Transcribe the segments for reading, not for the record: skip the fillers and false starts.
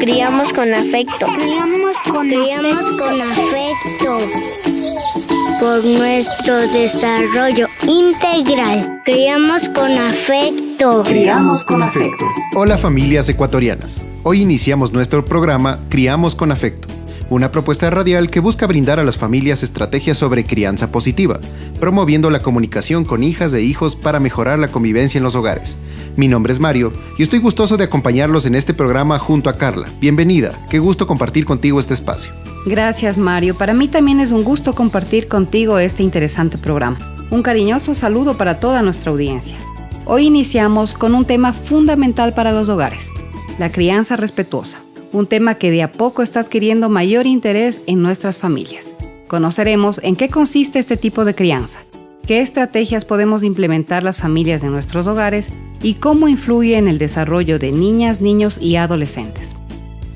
Criamos con afecto. Criamos con afecto. Por nuestro desarrollo integral. Criamos con afecto. Criamos con afecto. Hola familias ecuatorianas. Hoy iniciamos nuestro programa Criamos con afecto, una propuesta radial que busca brindar a las familias estrategias sobre crianza positiva, promoviendo la comunicación con hijas e hijos para mejorar la convivencia en los hogares. Mi nombre es Mario y estoy gustoso de acompañarlos en este programa junto a Carla. Bienvenida, qué gusto compartir contigo este espacio. Gracias, Mario. Para mí también es un gusto compartir contigo este interesante programa. Un cariñoso saludo para toda nuestra audiencia. Hoy iniciamos con un tema fundamental para los hogares, la crianza respetuosa. Un tema que de a poco está adquiriendo mayor interés en nuestras familias. Conoceremos en qué consiste este tipo de crianza, qué estrategias podemos implementar las familias de nuestros hogares y cómo influye en el desarrollo de niñas, niños y adolescentes.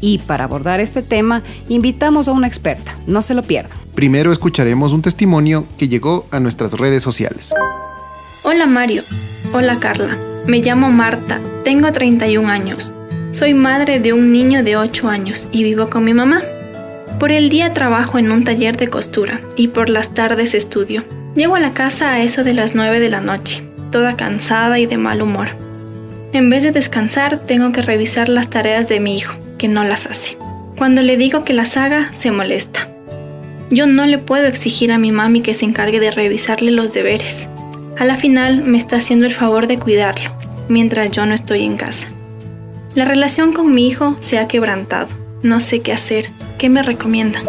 Y para abordar este tema, invitamos a una experta, no se lo pierdan. Primero escucharemos un testimonio que llegó a nuestras redes sociales. Hola Mario, hola Carla, me llamo Marta, tengo 31 años. Soy madre de un niño de 8 años y vivo con mi mamá. Por el día trabajo en un taller de costura y por las tardes estudio. Llego a la casa a eso de las 9 de la noche, toda cansada y de mal humor. En vez de descansar, tengo que revisar las tareas de mi hijo, que no las hace. Cuando le digo que las haga, se molesta. Yo no le puedo exigir a mi mami que se encargue de revisarle los deberes. A la final, me está haciendo el favor de cuidarlo, mientras yo no estoy en casa. La relación con mi hijo se ha quebrantado. No sé qué hacer. ¿Qué me recomiendan?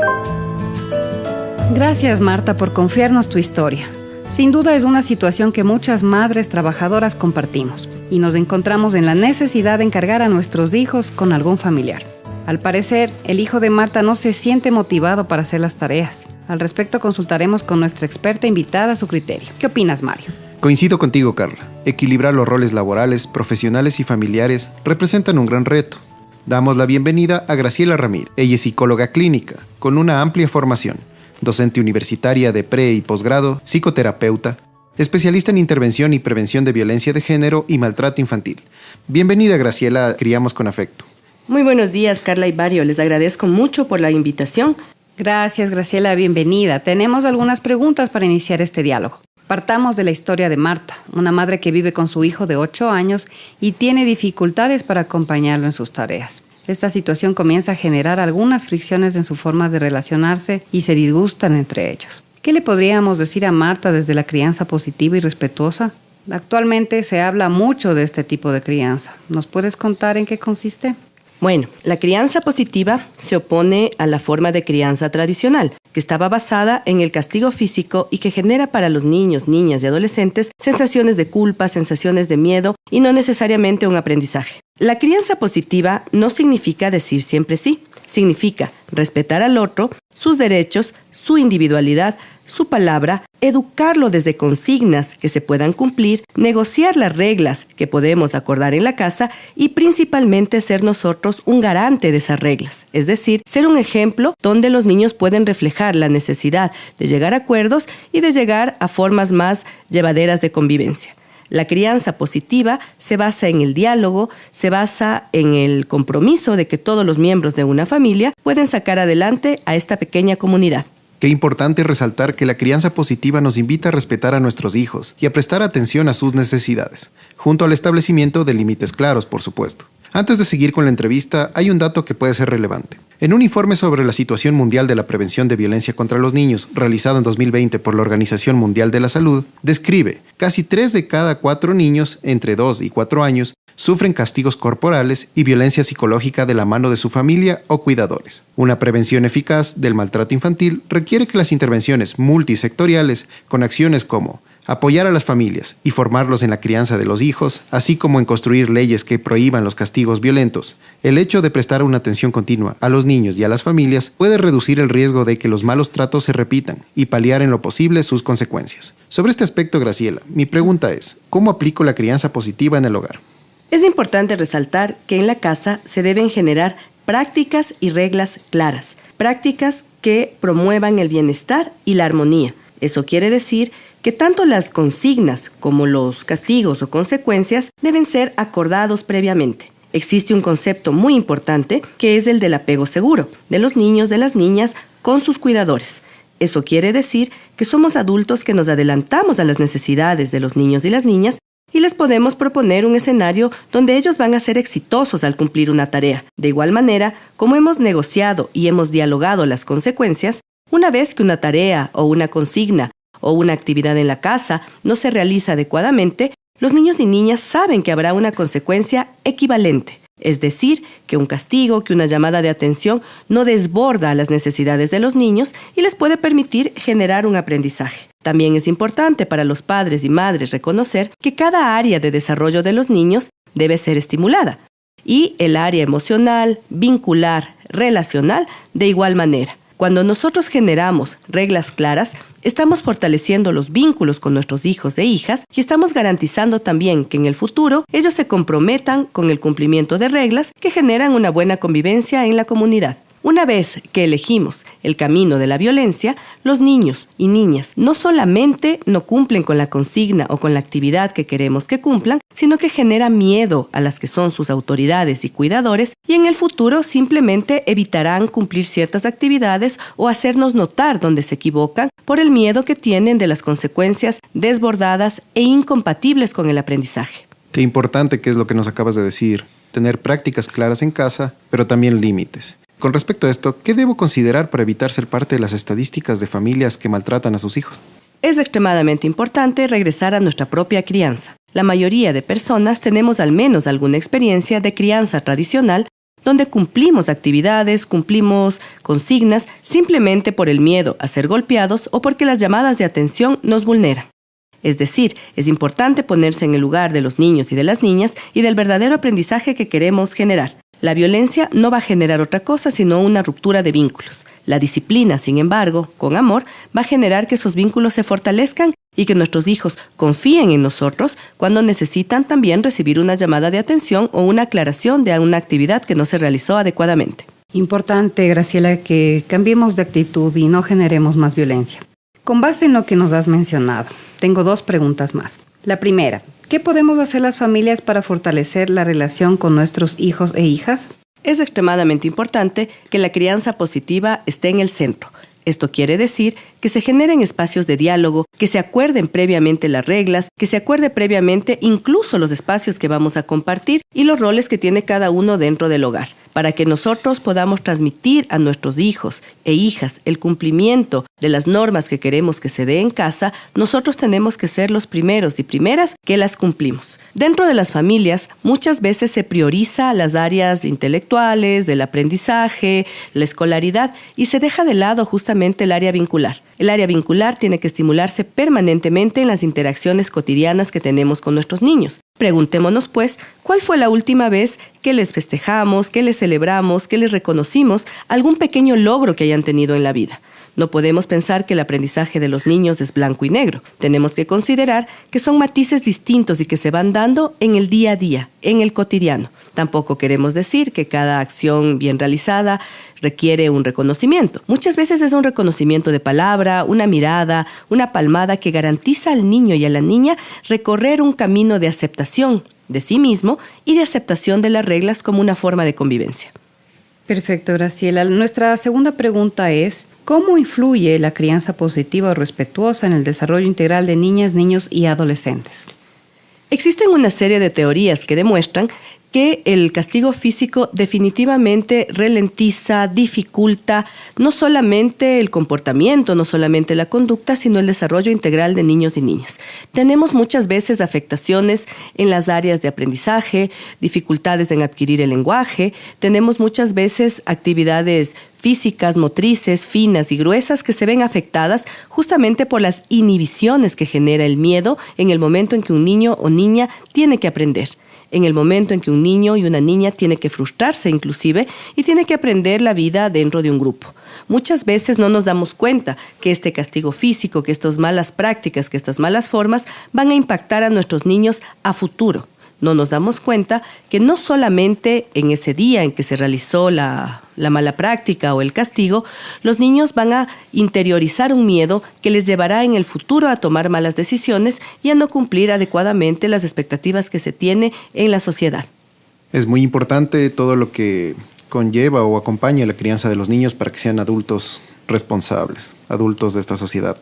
Gracias, Marta, por confiarnos tu historia. Sin duda es una situación que muchas madres trabajadoras compartimos y nos encontramos en la necesidad de encargar a nuestros hijos con algún familiar. Al parecer, el hijo de Marta no se siente motivado para hacer las tareas. Al respecto, consultaremos con nuestra experta invitada su criterio. ¿Qué opinas, Mario? Coincido contigo, Carla. Equilibrar los roles laborales, profesionales y familiares representan un gran reto. Damos la bienvenida a Graciela Ramírez. Ella es psicóloga clínica, con una amplia formación, docente universitaria de pre- y posgrado, psicoterapeuta, especialista en intervención y prevención de violencia de género y maltrato infantil. Bienvenida, Graciela, a Criamos con Afecto. Muy buenos días, Carla y Mario. Les agradezco mucho por la invitación. Gracias, Graciela, bienvenida. Tenemos algunas preguntas para iniciar este diálogo. Partamos de la historia de Marta, una madre que vive con su hijo de 8 años y tiene dificultades para acompañarlo en sus tareas. Esta situación comienza a generar algunas fricciones en su forma de relacionarse y se disgustan entre ellos. ¿Qué le podríamos decir a Marta desde la crianza positiva y respetuosa? Actualmente se habla mucho de este tipo de crianza. ¿Nos puedes contar en qué consiste? Bueno, la crianza positiva se opone a la forma de crianza tradicional, que estaba basada en el castigo físico y que genera para los niños, niñas y adolescentes sensaciones de culpa, sensaciones de miedo y no necesariamente un aprendizaje. La crianza positiva no significa decir siempre sí, significa respetar al otro, sus derechos, su individualidad, su palabra, educarlo desde consignas que se puedan cumplir, negociar las reglas que podemos acordar en la casa y principalmente ser nosotros un garante de esas reglas. Es decir, ser un ejemplo donde los niños pueden reflejar la necesidad de llegar a acuerdos y de llegar a formas más llevaderas de convivencia. La crianza positiva se basa en el diálogo, se basa en el compromiso de que todos los miembros de una familia pueden sacar adelante a esta pequeña comunidad. Qué importante resaltar que la crianza positiva nos invita a respetar a nuestros hijos y a prestar atención a sus necesidades, junto al establecimiento de límites claros, por supuesto. Antes de seguir con la entrevista, hay un dato que puede ser relevante. En un informe sobre la situación mundial de la prevención de violencia contra los niños, realizado en 2020 por la Organización Mundial de la Salud, describe casi 3 de cada 4 niños entre 2 y 4 años sufren castigos corporales y violencia psicológica de la mano de su familia o cuidadores. Una prevención eficaz del maltrato infantil requiere que las intervenciones multisectoriales, con acciones como apoyar a las familias y formarlos en la crianza de los hijos, así como en construir leyes que prohíban los castigos violentos. El hecho de prestar una atención continua a los niños y a las familias puede reducir el riesgo de que los malos tratos se repitan y paliar en lo posible sus consecuencias. Sobre este aspecto, Graciela, mi pregunta es, ¿cómo aplico la crianza positiva en el hogar? Es importante resaltar que en la casa se deben generar prácticas y reglas claras, prácticas que promuevan el bienestar y la armonía. Eso quiere decir que tanto las consignas como los castigos o consecuencias deben ser acordados previamente. Existe un concepto muy importante que es el del apego seguro, de los niños, de las niñas, con sus cuidadores. Eso quiere decir que somos adultos que nos adelantamos a las necesidades de los niños y las niñas y les podemos proponer un escenario donde ellos van a ser exitosos al cumplir una tarea. De igual manera, como hemos negociado y hemos dialogado las consecuencias, una vez que una tarea o una consigna o una actividad en la casa no se realiza adecuadamente, los niños y niñas saben que habrá una consecuencia equivalente. Es decir, que un castigo, que una llamada de atención no desborda las necesidades de los niños y les puede permitir generar un aprendizaje. También es importante para los padres y madres reconocer que cada área de desarrollo de los niños debe ser estimulada y el área emocional, vincular, relacional de igual manera. Cuando nosotros generamos reglas claras, estamos fortaleciendo los vínculos con nuestros hijos e hijas y estamos garantizando también que en el futuro ellos se comprometan con el cumplimiento de reglas que generan una buena convivencia en la comunidad. Una vez que elegimos el camino de la violencia, los niños y niñas no solamente no cumplen con la consigna o con la actividad que queremos que cumplan, sino que generan miedo a las que son sus autoridades y cuidadores y en el futuro simplemente evitarán cumplir ciertas actividades o hacernos notar donde se equivocan por el miedo que tienen de las consecuencias desbordadas e incompatibles con el aprendizaje. Qué importante que es lo que nos acabas de decir, tener prácticas claras en casa, pero también límites. Con respecto a esto, ¿qué debo considerar para evitar ser parte de las estadísticas de familias que maltratan a sus hijos? Es extremadamente importante regresar a nuestra propia crianza. La mayoría de personas tenemos al menos alguna experiencia de crianza tradicional donde cumplimos actividades, cumplimos consignas simplemente por el miedo a ser golpeados o porque las llamadas de atención nos vulneran. Es decir, es importante ponerse en el lugar de los niños y de las niñas y del verdadero aprendizaje que queremos generar. La violencia no va a generar otra cosa sino una ruptura de vínculos. La disciplina, sin embargo, con amor, va a generar que esos vínculos se fortalezcan y que nuestros hijos confíen en nosotros cuando necesitan también recibir una llamada de atención o una aclaración de una actividad que no se realizó adecuadamente. Importante, Graciela, que cambiemos de actitud y no generemos más violencia. Con base en lo que nos has mencionado, tengo 2 preguntas más. La primera, ¿qué podemos hacer las familias para fortalecer la relación con nuestros hijos e hijas? Es extremadamente importante que la crianza positiva esté en el centro. Esto quiere decir que se generen espacios de diálogo, que se acuerden previamente las reglas, que se acuerde previamente incluso los espacios que vamos a compartir y los roles que tiene cada uno dentro del hogar, para que nosotros podamos transmitir a nuestros hijos e hijas el cumplimiento de las normas que queremos que se dé en casa. Nosotros tenemos que ser los primeros y primeras que las cumplimos. Dentro de las familias, muchas veces se prioriza las áreas intelectuales, del aprendizaje, la escolaridad y se deja de lado justamente el área vincular. El área vincular tiene que estimularse permanentemente en las interacciones cotidianas que tenemos con nuestros niños. Preguntémonos, pues, ¿cuál fue la última vez que les festejamos, que les celebramos, que les reconocimos algún pequeño logro que hayan tenido en la vida? No podemos pensar que el aprendizaje de los niños es blanco y negro. Tenemos que considerar que son matices distintos y que se van dando en el día a día, en el cotidiano. Tampoco queremos decir que cada acción bien realizada requiere un reconocimiento. Muchas veces es un reconocimiento de palabra, una mirada, una palmada que garantiza al niño y a la niña recorrer un camino de aceptación de sí mismo y de aceptación de las reglas como una forma de convivencia. Perfecto, Graciela. Nuestra segunda pregunta es, ¿cómo influye la crianza positiva o respetuosa en el desarrollo integral de niñas, niños y adolescentes? Existen una serie de teorías que demuestran que el castigo físico definitivamente ralentiza, dificulta no solamente el comportamiento, no solamente la conducta, sino el desarrollo integral de niños y niñas. Tenemos muchas veces afectaciones en las áreas de aprendizaje, dificultades en adquirir el lenguaje, tenemos muchas veces actividades físicas, motrices, finas y gruesas que se ven afectadas justamente por las inhibiciones que genera el miedo en el momento en que un niño o niña tiene que aprender. En el momento en que un niño y una niña tiene que frustrarse inclusive y tiene que aprender la vida dentro de un grupo. Muchas veces no nos damos cuenta que este castigo físico, que estas malas prácticas, que estas malas formas van a impactar a nuestros niños a futuro. No nos damos cuenta que no solamente en ese día en que se realizó la mala práctica o el castigo, los niños van a interiorizar un miedo que les llevará en el futuro a tomar malas decisiones y a no cumplir adecuadamente las expectativas que se tiene en la sociedad. Es muy importante todo lo que conlleva o acompaña la crianza de los niños para que sean adultos responsables, adultos de esta sociedad.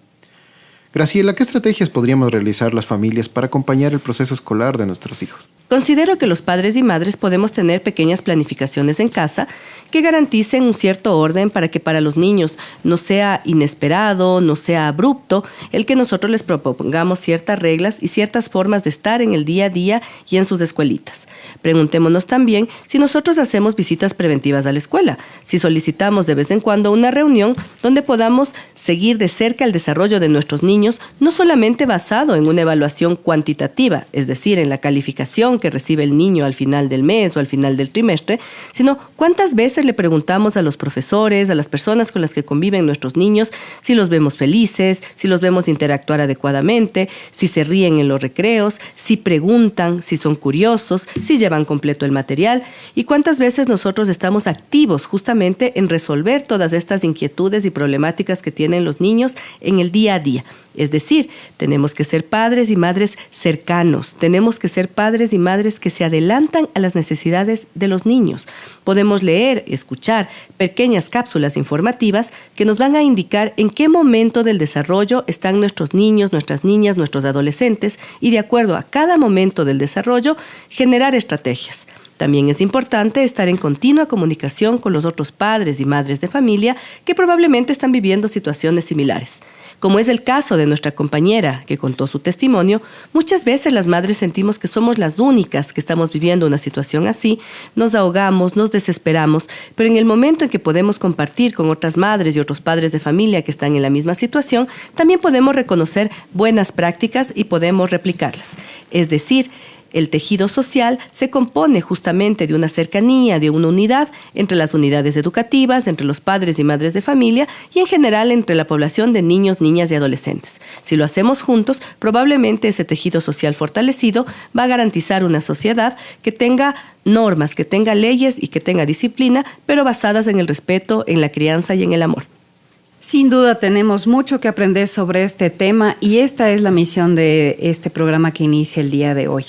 Graciela, ¿qué estrategias podríamos realizar las familias para acompañar el proceso escolar de nuestros hijos? Considero que los padres y madres podemos tener pequeñas planificaciones en casa que garanticen un cierto orden para que para los niños no sea inesperado, no sea abrupto el que nosotros les propongamos ciertas reglas y ciertas formas de estar en el día a día y en sus escuelitas. Preguntémonos también si nosotros hacemos visitas preventivas a la escuela, si solicitamos de vez en cuando una reunión donde podamos seguir de cerca el desarrollo de nuestros niños, no solamente basado en una evaluación cuantitativa, es decir, en la calificación que recibe el niño al final del mes o al final del trimestre, sino cuántas veces le preguntamos a los profesores, a las personas con las que conviven nuestros niños, si los vemos felices, si los vemos interactuar adecuadamente, si se ríen en los recreos, si preguntan, si son curiosos, si llevan completo el material, y cuántas veces nosotros estamos activos justamente en resolver todas estas inquietudes y problemáticas que tienen los niños en el día a día. Es decir, tenemos que ser padres y madres cercanos, tenemos que ser padres y madres que se adelantan a las necesidades de los niños. Podemos leer, escuchar pequeñas cápsulas informativas que nos van a indicar en qué momento del desarrollo están nuestros niños, nuestras niñas, nuestros adolescentes y de acuerdo a cada momento del desarrollo, generar estrategias. También es importante estar en continua comunicación con los otros padres y madres de familia que probablemente están viviendo situaciones similares. Como es el caso de nuestra compañera que contó su testimonio, muchas veces las madres sentimos que somos las únicas que estamos viviendo una situación así, nos ahogamos, nos desesperamos, pero en el momento en que podemos compartir con otras madres y otros padres de familia que están en la misma situación, también podemos reconocer buenas prácticas y podemos replicarlas. Es decir, el tejido social se compone justamente de una cercanía, de una unidad entre las unidades educativas, entre los padres y madres de familia y en general entre la población de niños, niñas y adolescentes. Si lo hacemos juntos, probablemente ese tejido social fortalecido va a garantizar una sociedad que tenga normas, que tenga leyes y que tenga disciplina, pero basadas en el respeto, en la crianza y en el amor. Sin duda tenemos mucho que aprender sobre este tema y esta es la misión de este programa que inicia el día de hoy.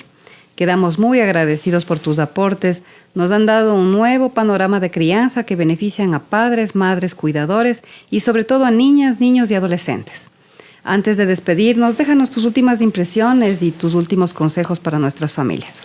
Quedamos muy agradecidos por tus aportes. Nos han dado un nuevo panorama de crianza que benefician a padres, madres, cuidadores y sobre todo a niñas, niños y adolescentes. Antes de despedirnos, déjanos tus últimas impresiones y tus últimos consejos para nuestras familias.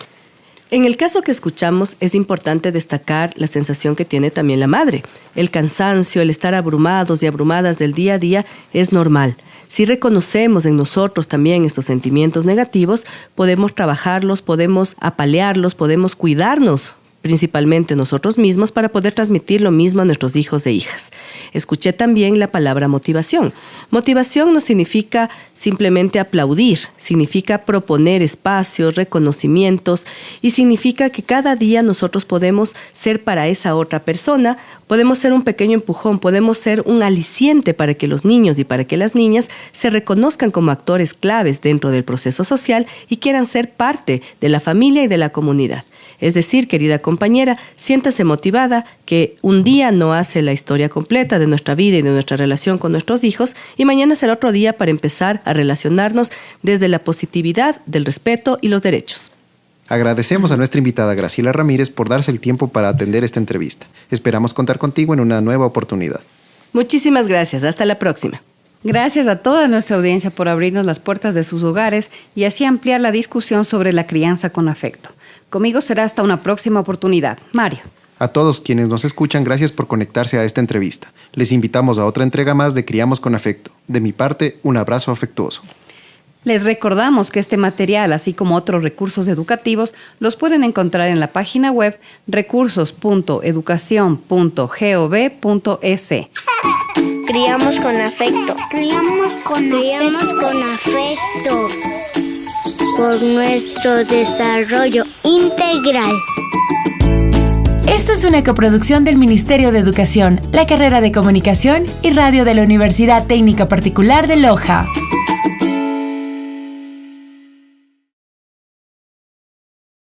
En el caso que escuchamos, es importante destacar la sensación que tiene también la madre. El cansancio, el estar abrumados y abrumadas del día a día es normal. Si reconocemos en nosotros también estos sentimientos negativos, podemos trabajarlos, podemos apalearlos, podemos cuidarnos, principalmente nosotros mismos, para poder transmitir lo mismo a nuestros hijos e hijas. Escuché también la palabra motivación. Motivación no significa simplemente aplaudir, significa proponer espacios, reconocimientos y significa que cada día nosotros podemos ser para esa otra persona, podemos ser un pequeño empujón, podemos ser un aliciente para que los niños y para que las niñas se reconozcan como actores claves dentro del proceso social y quieran ser parte de la familia y de la comunidad. Es decir, querida compañera, siéntase motivada que un día no hace la historia completa de nuestra vida y de nuestra relación con nuestros hijos y mañana será otro día para empezar a relacionarnos desde la positividad, del respeto y los derechos. Agradecemos a nuestra invitada Graciela Ramírez por darse el tiempo para atender esta entrevista. Esperamos contar contigo en una nueva oportunidad. Muchísimas gracias. Hasta la próxima. Gracias a toda nuestra audiencia por abrirnos las puertas de sus hogares y así ampliar la discusión sobre la crianza con afecto. Conmigo será hasta una próxima oportunidad. Mario. A todos quienes nos escuchan, gracias por conectarse a esta entrevista. Les invitamos a otra entrega más de Criamos con Afecto. De mi parte, un abrazo afectuoso. Les recordamos que este material, así como otros recursos educativos, los pueden encontrar en la página web recursos.educacion.gov.es. Criamos con afecto. Criamos con afecto. Por nuestro desarrollo integral. Esto es una coproducción del Ministerio de Educación, la carrera de Comunicación y Radio de la Universidad Técnica Particular de Loja.